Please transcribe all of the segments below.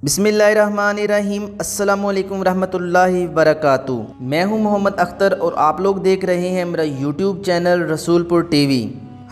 بسم اللہ الرحمن الرحیم۔ السلام علیکم ورحمۃ اللہ وبرکاتہ۔ میں ہوں محمد اختر اور آپ لوگ دیکھ رہے ہیں میرا یوٹیوب چینل رسول پور ٹی وی۔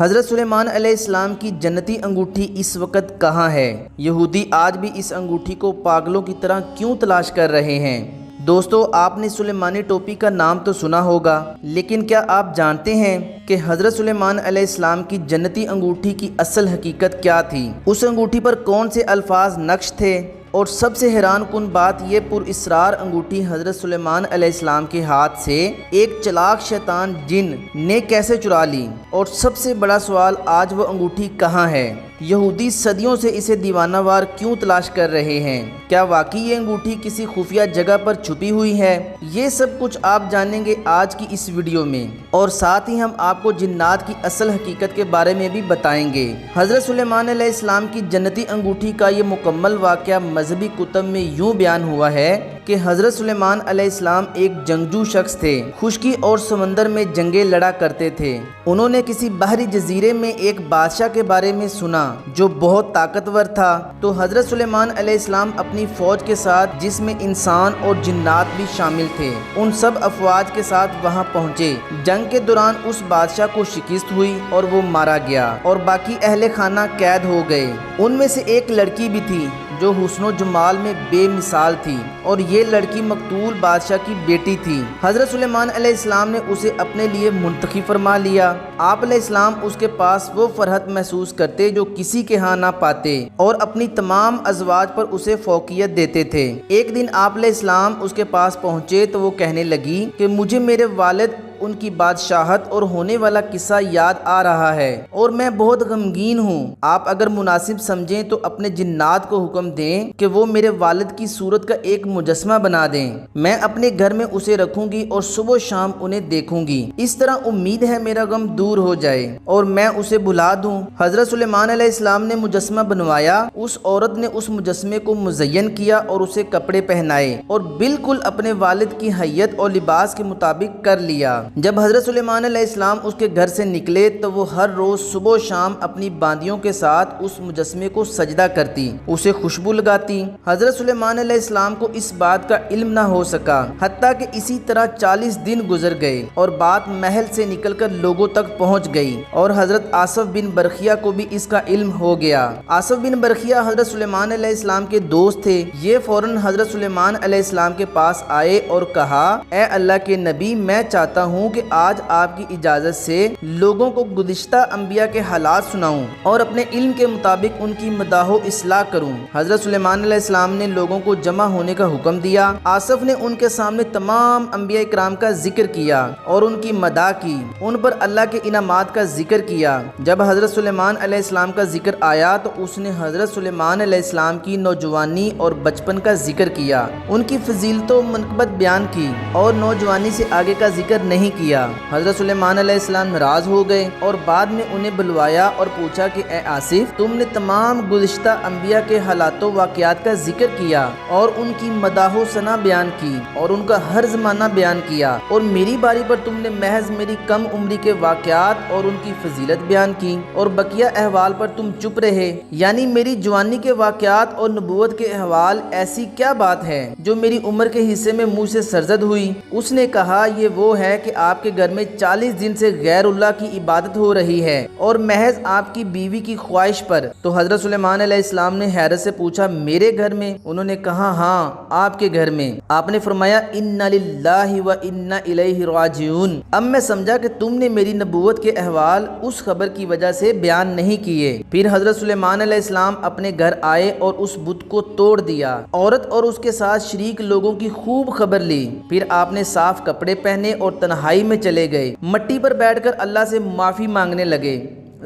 حضرت سلیمان علیہ السلام کی جنتی انگوٹھی اس وقت کہاں ہے؟ یہودی آج بھی اس انگوٹھی کو پاگلوں کی طرح کیوں تلاش کر رہے ہیں؟ دوستو، آپ نے سلیمانی ٹوپی کا نام تو سنا ہوگا، لیکن کیا آپ جانتے ہیں کہ حضرت سلیمان علیہ السلام کی جنتی انگوٹھی کی اصل حقیقت کیا تھی؟ اس انگوٹھی پر کون سے الفاظ نقش تھے؟ اور سب سے حیران کن بات، یہ پر اسرار انگوٹھی حضرت سلیمان علیہ السلام کے ہاتھ سے ایک چلاک شیطان جن نے کیسے چرا لی؟ اور سب سے بڑا سوال، آج وہ انگوٹھی کہاں ہے؟ یہودی صدیوں سے اسے دیوانہ وار کیوں تلاش کر رہے ہیں؟ کیا واقعی یہ انگوٹھی کسی خفیہ جگہ پر چھپی ہوئی ہے؟ یہ سب کچھ آپ جانیں گے آج کی اس ویڈیو میں، اور ساتھ ہی ہم آپ کو جنات کی اصل حقیقت کے بارے میں بھی بتائیں گے۔ حضرت سلیمان علیہ السلام کی جنتی انگوٹھی کا یہ مکمل واقعہ مذہبی کتب میں یوں بیان ہوا ہے کہ حضرت سلیمان علیہ السلام ایک جنگجو شخص تھے، خشکی اور سمندر میں جنگیں لڑا کرتے تھے۔ انہوں نے کسی بحری جزیرے میں ایک بادشاہ کے بارے میں سنا جو بہت طاقتور تھا، تو حضرت سلیمان علیہ السلام اپنی فوج کے ساتھ، جس میں انسان اور جنات بھی شامل تھے، ان سب افواج کے ساتھ وہاں پہنچے۔ جنگ کے دوران اس بادشاہ کو شکست ہوئی اور وہ مارا گیا اور باقی اہل خانہ قید ہو گئے۔ ان میں سے ایک لڑکی بھی تھی جو حسن و جمال میں بے مثال تھی، اور یہ لڑکی مقتول بادشاہ کی بیٹی تھی۔ حضرت سلیمان علیہ السلام نے اسے اپنے لیے منتخب فرما لیا۔ آپ علیہ السلام اس کے پاس وہ فرحت محسوس کرتے جو کسی کے ہاں نہ پاتے، اور اپنی تمام ازواج پر اسے فوقیت دیتے تھے۔ ایک دن آپ علیہ السلام اس کے پاس پہنچے تو وہ کہنے لگی کہ مجھے میرے والد ان کی بادشاہت اور ہونے والا قصہ یاد آ رہا ہے اور میں بہت غمگین ہوں۔ آپ اگر مناسب سمجھیں تو اپنے جنات کو حکم دیں کہ وہ میرے والد کی صورت کا ایک مجسمہ بنا دیں۔ میں اپنے گھر میں اسے رکھوں گی اور صبح و شام انہیں دیکھوں گی۔ اس طرح امید ہے میرا غم دور ہو جائے اور میں اسے بھلا دوں۔ حضرت سلیمان علیہ السلام نے مجسمہ بنوایا۔ اس عورت نے اس مجسمے کو مزین کیا اور اسے کپڑے پہنائے اور بالکل اپنے والد کی حیت اور لباس کے مطابق کر لیا۔ جب حضرت سلیمان علیہ السلام اس کے گھر سے نکلے تو وہ ہر روز صبح و شام اپنی باندیوں کے ساتھ اس مجسمے کو سجدہ کرتی، اسے خوشبو لگاتی۔ حضرت سلیمان علیہ السلام کو اس بات کا علم نہ ہو سکا، حتیٰ کہ اسی طرح 40 دن گزر گئے اور بات محل سے نکل کر لوگوں تک پہنچ گئی، اور حضرت آصف بن برخیہ کو بھی اس کا علم ہو گیا۔ آصف بن برخیہ حضرت سلیمان علیہ السلام کے دوست تھے۔ یہ فوراً حضرت سلیمان علیہ السلام کے پاس آئے اور کہا، اے اللہ کے نبی، میں چاہتا ہوں کہ آج آپ کی اجازت سے لوگوں کو گزشتہ انبیاء کے حالات سناؤں اور اپنے علم کے مطابق ان کی مداح و اصلاح کروں۔ حضرت سلیمان علیہ السلام نے لوگوں کو جمع ہونے کا حکم دیا۔ آصف نے ان کے سامنے تمام انبیاء کرام کا ذکر کیا اور ان کی مداح کی، ان پر اللہ کے انعامات کا ذکر کیا۔ جب حضرت سلیمان علیہ السلام کا ذکر آیا تو اس نے حضرت سلیمان علیہ السلام کی نوجوانی اور بچپن کا ذکر کیا، ان کی فضیلت و منقبت بیان کی، اور نوجوانی سے آگے کا ذکر نہیں کیا۔ حضرت سلیمان علیہ السلام ناراض ہو گئے اور بعد میں انہیں بلوایا اور پوچھا کہ اے آصف، تم نے تمام گزشتہ انبیاء کے حالات و واقعات کا ذکر کیا اور ان کی مداح و ثنا بیان کی اور ان کا ہر زمانہ بیان کیا، اور میری باری پر تم نے محض میری کم عمری کے واقعات اور ان کی فضیلت بیان کی، اور بقیہ احوال پر تم چپ رہے، یعنی میری جوانی کے واقعات اور نبوت کے احوال۔ ایسی کیا بات ہے جو میری عمر کے حصے میں مجھ سے سرزد ہوئی؟ اس نے کہا، یہ وہ ہے کہ آپ کے گھر میں 40 دن سے غیر اللہ کی عبادت ہو رہی ہے اور محض آپ کی بیوی کی خواہش پر۔ تو حضرت سلیمان علیہ السلام نے حیرت سے پوچھا، میرے گھر میں؟ انہوں نے کہا، ہاں، آپ کے گھر میں۔ آپ نے فرمایا، انا للہ و انا الیہ راجعون۔ اب میں سمجھا کہ تم نے میری نبوت کے احوال اس خبر کی وجہ سے بیان نہیں کیے۔ پھر حضرت سلیمان علیہ السلام اپنے گھر آئے اور اس بت کو توڑ دیا۔ عورت اور اس کے ساتھ شریک لوگوں کی خوب خبر لی۔ پھر آپ نے صاف کپڑے پہنے اور تنہائی میں چلے گئے، مٹی پر بیٹھ کر اللہ سے معافی مانگنے لگے،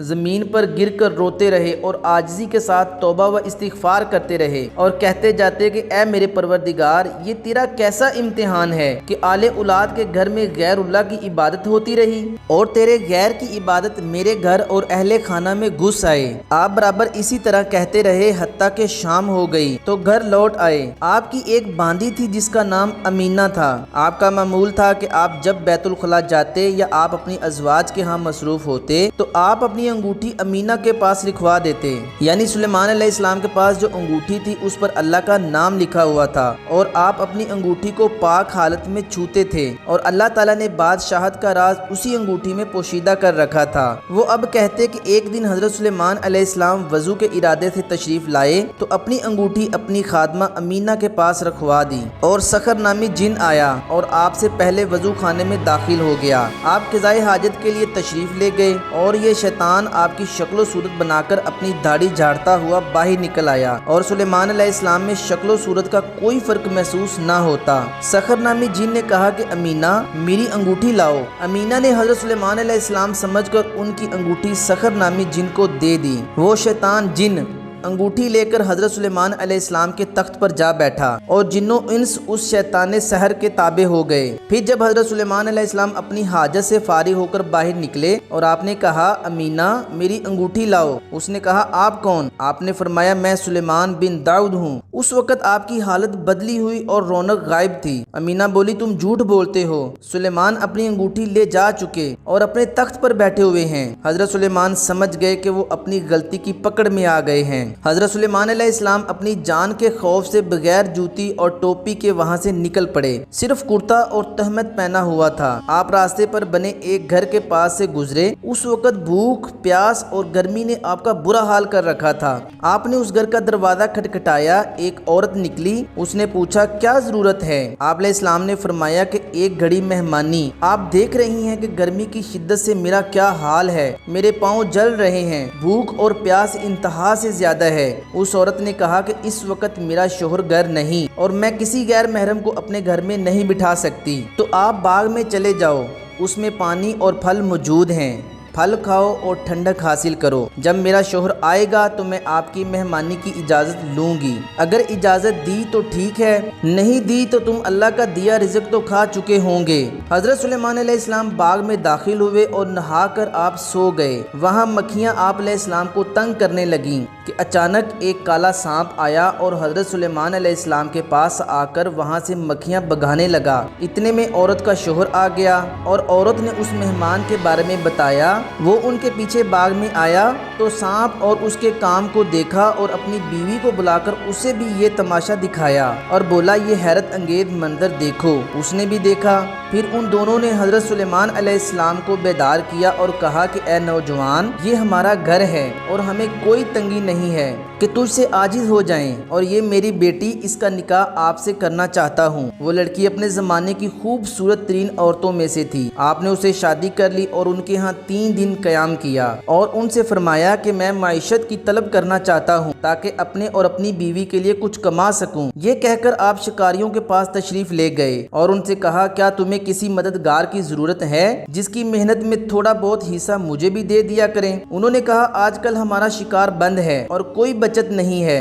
زمین پر گر کر روتے رہے اور عاجزی کے ساتھ توبہ و استغفار کرتے رہے، اور کہتے جاتے کہ اے میرے پروردگار، یہ تیرا کیسا امتحان ہے کہ آل اولاد کے گھر میں غیر اللہ کی عبادت ہوتی رہی اور تیرے غیر کی عبادت میرے گھر اور اہل خانہ میں گھس آئے۔ آپ برابر اسی طرح کہتے رہے حتیٰ کہ شام ہو گئی تو گھر لوٹ آئے۔ آپ کی ایک باندی تھی جس کا نام امینہ تھا۔ آپ کا معمول تھا کہ آپ جب بیت الخلاء جاتے یا آپ اپنی ازواج کے ہاں مصروف ہوتے تو آپ اپنی اپنی انگوٹھی امینا کے پاس لکھوا دیتے، یعنی سلیمان علیہ السلام کے پاس جو انگوٹھی تھی اس پر اللہ کا نام لکھا ہوا تھا، اور آپ اپنی انگوٹھی کو پاک حالت میں چھوتے تھے، اور اللہ تعالیٰ نے بادشاہت کا راز اسی انگوٹھی میں پوشیدہ کر رکھا تھا۔ وہ اب کہتے کہ ایک دن حضرت سلیمان علیہ السلام وضو کے ارادے سے تشریف لائے تو اپنی انگوٹھی اپنی خادمہ امینا کے پاس رکھوا دی، اور سخر نامی جن آیا اور آپ سے پہلے وضو خانے میں داخل ہو گیا۔ آپ قضائے حاجت کے لیے تشریف لے گئے اور یہ شیطان آپ کی شکل و صورت بنا کر اپنی داڑھی جھاڑتا ہوا باہر نکل آیا، اور سلیمان علیہ السلام میں شکل و صورت کا کوئی فرق محسوس نہ ہوتا۔ سخر نامی جن نے کہا کہ امینا میری انگوٹھی لاؤ۔ امینا نے حضرت سلیمان علیہ السلام سمجھ کر ان کی انگوٹھی سخر نامی جن کو دے دی۔ وہ شیطان جن انگوٹھی لے کر حضرت سلیمان علیہ السلام کے تخت پر جا بیٹھا، اور جنوں انس اس شیطان سحر کے تابع ہو گئے۔ پھر جب حضرت سلیمان علیہ السلام اپنی حاجت سے فارغ ہو کر باہر نکلے اور آپ نے کہا امینا میری انگوٹھی لاؤ، اس نے کہا آپ کون؟ آپ نے فرمایا میں سلیمان بن داؤد ہوں۔ اس وقت آپ کی حالت بدلی ہوئی اور رونق غائب تھی۔ امینا بولی تم جھوٹ بولتے ہو، سلیمان اپنی انگوٹھی لے جا چکے اور اپنے تخت پر بیٹھے ہوئے ہیں۔ حضرت سلیمان سمجھ گئے کہ وہ اپنی غلطی کی پکڑ میں آ گئے ہیں۔ حضرت سلیمان علیہ السلام اپنی جان کے خوف سے بغیر جوتی اور ٹوپی کے وہاں سے نکل پڑے، صرف کرتا اور تہمت پہنا ہوا تھا۔ آپ راستے پر بنے ایک گھر کے پاس سے گزرے، اس وقت بھوک، پیاس اور گرمی نے آپ کا برا حال کر رکھا تھا۔ آپ نے اس گھر کا دروازہ کھٹکھٹایا، ایک عورت نکلی، اس نے پوچھا کیا ضرورت ہے؟ آپ علیہ السلام نے فرمایا کہ ایک گھڑی مہمانی۔ آپ دیکھ رہی ہیں کہ گرمی کی شدت سے میرا کیا حال ہے، میرے پاؤں جل رہے ہیں، بھوک اور پیاس انتہا سے زیادہ ہے۔ اس عورت نے کہا کہ اس وقت میرا شوہر گھر نہیں اور میں کسی غیر محرم کو اپنے گھر میں نہیں بٹھا سکتی، تو آپ باغ میں چلے جاؤ، اس میں پانی اور پھل موجود ہیں، پھل کھاؤ اور ٹھنڈک حاصل کرو۔ جب میرا شوہر آئے گا تو میں آپ کی مہمانی کی اجازت لوں گی، اگر اجازت دی تو ٹھیک ہے، نہیں دی تو تم اللہ کا دیا رزق تو کھا چکے ہوں گے۔ حضرت سلیمان علیہ السلام باغ میں داخل ہوئے اور نہا کر آپ سو گئے۔ وہاں مکھیاں آپ علیہ السلام کو تنگ کرنے لگیں کہ اچانک ایک کالا سانپ آیا اور حضرت سلیمان علیہ السلام کے پاس آ کر وہاں سے مکھیاں بھگانے لگا۔ اتنے میں عورت کا شوہر آ گیا اور عورت نے اس مہمان کے بارے میں بتایا۔ وہ ان کے پیچھے باغ میں آیا تو سانپ اور اس کے کام کو دیکھا اور اپنی بیوی کو بلا کر اسے بھی یہ تماشا دکھایا اور بولا یہ حیرت انگیز منظر دیکھو۔ اس نے بھی دیکھا۔ پھر ان دونوں نے حضرت سلیمان علیہ السلام کو بیدار کیا اور کہا کہ اے نوجوان، یہ ہمارا گھر ہے اور ہمیں کوئی تنگی نہیں ہے کہ تجھ سے عاجز ہو جائیں، اور یہ میری بیٹی، اس کا نکاح آپ سے کرنا چاہتا ہوں۔ وہ لڑکی اپنے زمانے کی خوبصورت ترین عورتوں میں سے تھی۔ آپ نے اسے شادی کر لی اور ان کے ہاں 3 دن قیام کیا اور ان سے فرمایا کہ میں معیشت کی طلب کرنا چاہتا ہوں تاکہ اپنے اور اپنی بیوی کے لیے کچھ کما سکوں۔ یہ کہہ کر آپ شکاریوں کے پاس تشریف لے گئے اور ان سے کہا کیا تمہیں کسی مددگار کی ضرورت ہے جس کی محنت میں تھوڑا بہت حصہ مجھے بھی دے دیا کریں؟ انہوں نے کہا آج کل ہمارا شکار بند ہے اور کوئی بچت نہیں ہے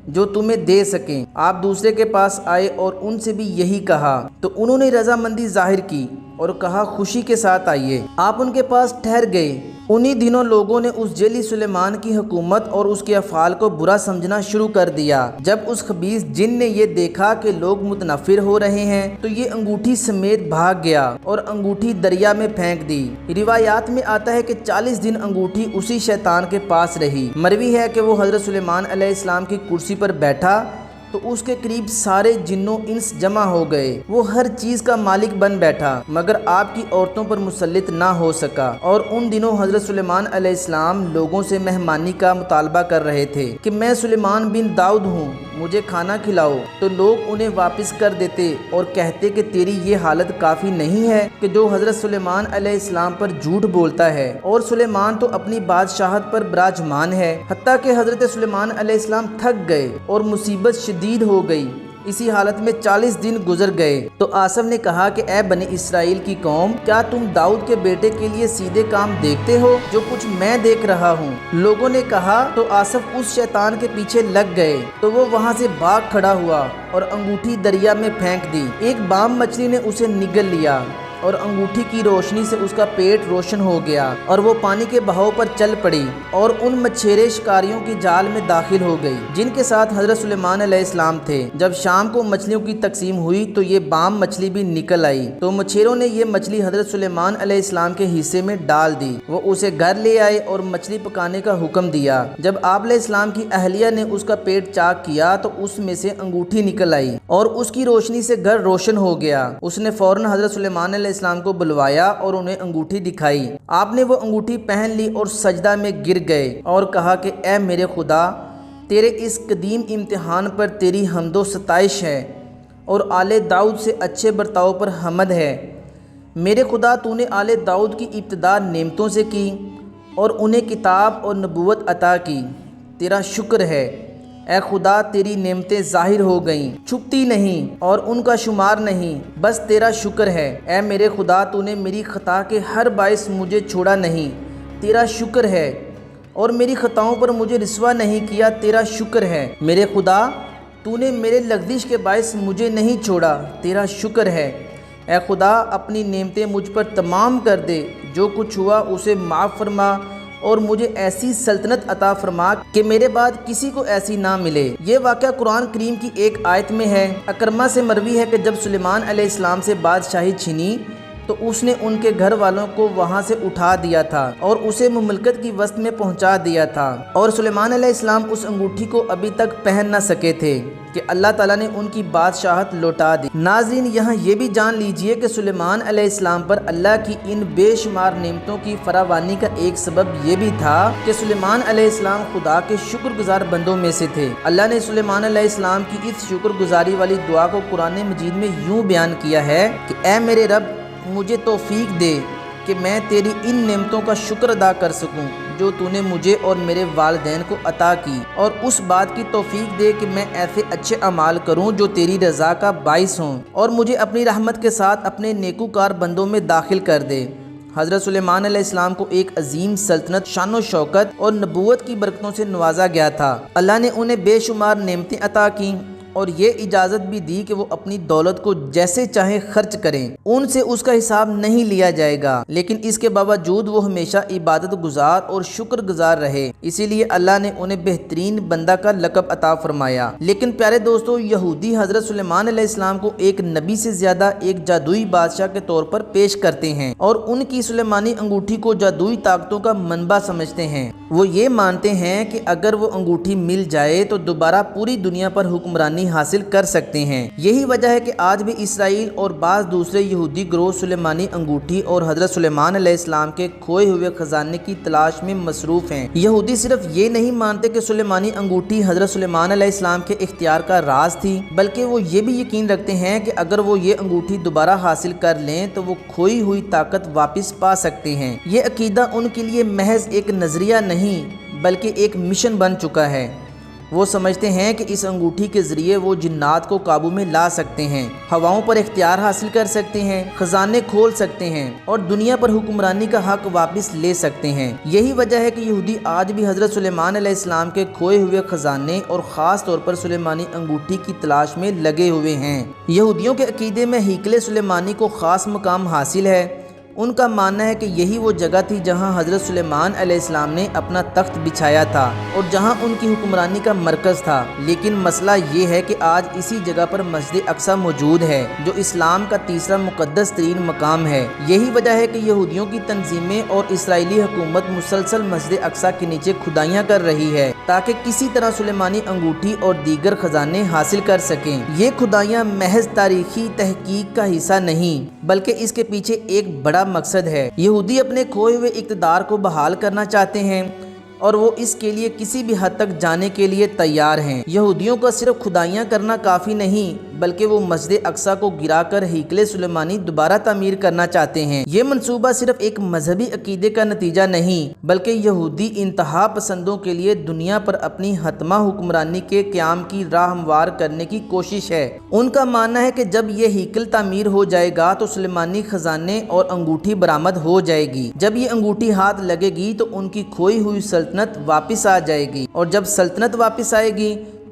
جو تمہیں دے سکیں۔ آپ دوسرے کے پاس آئے اور ان سے بھی یہی کہا تو انہوں نے رضامندی ظاہر کی اور کہا خوشی کے ساتھ آئیے۔ آپ ان کے پاس ٹھہر گئے۔ انہی دنوں لوگوں نے اس جیلی سلیمان کی حکومت اور اس کے افعال کو برا سمجھنا شروع کر دیا۔ جب اس خبیث جن نے یہ دیکھا کہ لوگ متنفر ہو رہے ہیں تو یہ انگوٹھی سمیت بھاگ گیا اور انگوٹھی دریا میں پھینک دی۔ روایات میں آتا ہے کہ 40 دن انگوٹھی اسی شیطان کے پاس رہی۔ مروی ہے کہ وہ حضرت سلیمان علیہ السلام کی کرسی پر بیٹھا تو اس کے قریب سارے جنوں انس جمع ہو گئے۔ وہ ہر چیز کا مالک بن بیٹھا مگر آپ کی عورتوں پر مسلط نہ ہو سکا، اور ان دنوں حضرت سلیمان علیہ السلام لوگوں سے مہمانی کا مطالبہ کر رہے تھے کہ میں سلیمان بن داؤد ہوں، مجھے کھانا کھلاؤ، تو لوگ انہیں واپس کر دیتے اور کہتے کہ تیری یہ حالت کافی نہیں ہے کہ جو حضرت سلیمان علیہ السلام پر جھوٹ بولتا ہے، اور سلیمان تو اپنی بادشاہت پر براجمان ہے۔ حتیٰ کہ حضرت سلیمان علیہ السلام تھک گئے اور مصیبت شدید ہو گئی۔ اسی حالت میں 40 دن گزر گئے تو آصف نے کہا کہ اے بنی اسرائیل کی قوم، کیا تم داؤد کے بیٹے کے لیے سیدھے کام دیکھتے ہو جو کچھ میں دیکھ رہا ہوں؟ لوگوں نے کہا تو آصف اس شیطان کے پیچھے لگ گئے تو وہ وہاں سے بھاگ کھڑا ہوا اور انگوٹھی دریا میں پھینک دی۔ ایک بام مچھلی نے اسے نگل لیا اور انگوٹھی کی روشنی سے اس کا پیٹ روشن ہو گیا اور وہ پانی کے بہاؤ پر چل پڑی اور ان مچھیرے شکاریوں کی جال میں داخل ہو گئی جن کے ساتھ حضرت سلیمان علیہ السلام تھے۔ جب شام کو مچھلیوں کی تقسیم ہوئی تو یہ بام مچھلی بھی نکل آئی، تو مچھیروں نے یہ مچھلی حضرت سلیمان علیہ السلام کے حصے میں ڈال دی۔ وہ اسے گھر لے آئے اور مچھلی پکانے کا حکم دیا۔ جب آپ علیہ السلام کی اہلیہ نے اس کا پیٹ چاک کیا تو اس میں سے انگوٹھی نکل آئی اور اس کی روشنی سے گھر روشن ہو گیا۔ اس نے فوراً حضرت سلیمان علیہ السلام کو بلوایا اور انہیں انگوٹھی دکھائی۔ آپ نے وہ انگوٹھی پہن لی اور سجدہ میں گر گئے اور کہا کہ اے میرے خدا، تیرے اس قدیم امتحان پر تیری حمد و ستائش ہے اور آل داؤد سے اچھے برتاؤ پر حمد ہے۔ میرے خدا، تو نے آل داؤد کی ابتدا نعمتوں سے کی اور انہیں کتاب اور نبوت عطا کی، تیرا شکر ہے۔ اے خدا، تیری نعمتیں ظاہر ہو گئیں، چھپتی نہیں اور ان کا شمار نہیں، بس تیرا شکر ہے۔ اے میرے خدا، تو نے میری خطا کے ہر باعث مجھے چھوڑا نہیں، تیرا شکر ہے، اور میری خطاؤں پر مجھے رسوا نہیں کیا، تیرا شکر ہے۔ میرے خدا، تو نے میرے لغزش کے باعث مجھے نہیں چھوڑا، تیرا شکر ہے۔ اے خدا، اپنی نعمتیں مجھ پر تمام کر دے، جو کچھ ہوا اسے معاف فرما اور مجھے ایسی سلطنت عطا فرما کہ میرے بعد کسی کو ایسی نہ ملے۔ یہ واقعہ قرآن کریم کی ایک آیت میں ہے۔ اکرمہ سے مروی ہے کہ جب سلیمان علیہ السلام سے بادشاہی چھینی تو اس نے ان کے گھر والوں کو وہاں سے اٹھا دیا تھا اور اسے مملکت کی وسط میں پہنچا دیا تھا، اور سلیمان علیہ السلام اس انگوٹھی کو ابھی تک پہن نہ سکے تھے کہ اللہ تعالیٰ نے ان کی بادشاہت لوٹا دی۔ ناظرین، یہاں یہ بھی جان لیجئے کہ سلیمان علیہ السلام پر اللہ کی ان بے شمار نعمتوں کی فراوانی کا ایک سبب یہ بھی تھا کہ سلیمان علیہ السلام خدا کے شکر گزار بندوں میں سے تھے۔ اللہ نے سلیمان علیہ السلام کی اس شکر گزاری والی دعا کو قرآن مجید میں یوں بیان کیا ہے کہ اے میرے رب، مجھے توفیق دے کہ میں تیری ان نعمتوں کا شکر ادا کر سکوں جو تو نے مجھے اور میرے والدین کو عطا کی، اور اس بات کی توفیق دے کہ میں ایسے اچھے اعمال کروں جو تیری رضا کا باعث ہوں، اور مجھے اپنی رحمت کے ساتھ اپنے نیکوکار بندوں میں داخل کر دے۔ حضرت سلیمان علیہ السلام کو ایک عظیم سلطنت، شان و شوکت اور نبوت کی برکتوں سے نوازا گیا تھا۔ اللہ نے انہیں بے شمار نعمتیں عطا کیں اور یہ اجازت بھی دی کہ وہ اپنی دولت کو جیسے چاہیں خرچ کریں، ان سے اس کا حساب نہیں لیا جائے گا، لیکن اس کے باوجود وہ ہمیشہ عبادت گزار اور شکر گزار رہے، اسی لیے اللہ نے انہیں بہترین بندہ کا لقب عطا فرمایا۔ لیکن پیارے دوستو، یہودی حضرت سلیمان علیہ السلام کو ایک نبی سے زیادہ ایک جادوئی بادشاہ کے طور پر پیش کرتے ہیں اور ان کی سلیمانی انگوٹھی کو جادوئی طاقتوں کا منبع سمجھتے ہیں۔ وہ یہ مانتے ہیں کہ اگر وہ انگوٹھی مل جائے تو دوبارہ پوری دنیا پر حکمرانی حاصل کر سکتے ہیں۔ یہی وجہ ہے کہ آج بھی اسرائیل اور بعض دوسرے یہودی گروہ سلیمانی انگوٹھی اور حضرت سلیمان علیہ السلام کے کھوئے ہوئے خزانے کی تلاش میں مصروف ہیں۔ یہودی صرف یہ نہیں مانتے کہ سلیمانی انگوٹھی حضرت سلیمان علیہ السلام کے اختیار کا راز تھی، بلکہ وہ یہ بھی یقین رکھتے ہیں کہ اگر وہ یہ انگوٹھی دوبارہ حاصل کر لیں تو وہ کھوئی ہوئی طاقت واپس پا سکتے ہیں۔ یہ عقیدہ ان کے لیے محض ایک نظریہ نہیں بلکہ ایک مشن بن چکا ہے۔ وہ سمجھتے ہیں کہ اس انگوٹھی کے ذریعے وہ جنات کو قابو میں لا سکتے ہیں، ہواؤں پر اختیار حاصل کر سکتے ہیں، خزانے کھول سکتے ہیں اور دنیا پر حکمرانی کا حق واپس لے سکتے ہیں۔ یہی وجہ ہے کہ یہودی آج بھی حضرت سلیمان علیہ السلام کے کھوئے ہوئے خزانے اور خاص طور پر سلیمانی انگوٹھی کی تلاش میں لگے ہوئے ہیں۔ یہودیوں کے عقیدے میں ہیکل سلیمانی کو خاص مقام حاصل ہے۔ ان کا ماننا ہے کہ یہی وہ جگہ تھی جہاں حضرت سلیمان علیہ السلام نے اپنا تخت بچھایا تھا اور جہاں ان کی حکمرانی کا مرکز تھا، لیکن مسئلہ یہ ہے کہ آج اسی جگہ پر مسجد اقصی موجود ہے جو اسلام کا تیسرا مقدس ترین مقام ہے۔ یہی وجہ ہے کہ یہودیوں کی تنظیمیں اور اسرائیلی حکومت مسلسل مسجد اقصی کے نیچے کھدائیاں کر رہی ہے تاکہ کسی طرح سلیمانی انگوٹھی اور دیگر خزانے حاصل کر سکیں۔ یہ کھدائیاں محض تاریخی تحقیق کا حصہ نہیں بلکہ اس کے پیچھے ایک بڑا مقصد ہے۔ یہودی اپنے کھوئے ہوئے اقتدار کو بحال کرنا چاہتے ہیں اور وہ اس کے لیے کسی بھی حد تک جانے کے لیے تیار ہیں۔ یہودیوں کا صرف کھدائیاں کرنا کافی نہیں بلکہ وہ مسجد اقصی کو گرا کر ہیکل سلیمانی دوبارہ تعمیر کرنا چاہتے ہیں۔ یہ منصوبہ صرف ایک مذہبی عقیدے کا نتیجہ نہیں بلکہ یہودی انتہا پسندوں کے لیے دنیا پر اپنی حتمی حکمرانی کے قیام کی راہ ہموار کرنے کی کوشش ہے۔ ان کا ماننا ہے کہ جب یہ ہیکل تعمیر ہو جائے گا تو سلیمانی خزانے اور انگوٹھی برآمد ہو جائے گی۔ جب یہ انگوٹھی ہاتھ لگے گی تو ان کی کھوئی ہوئی سلطنت واپس آ جائے گی، اور جب سلطنت واپس آئے گی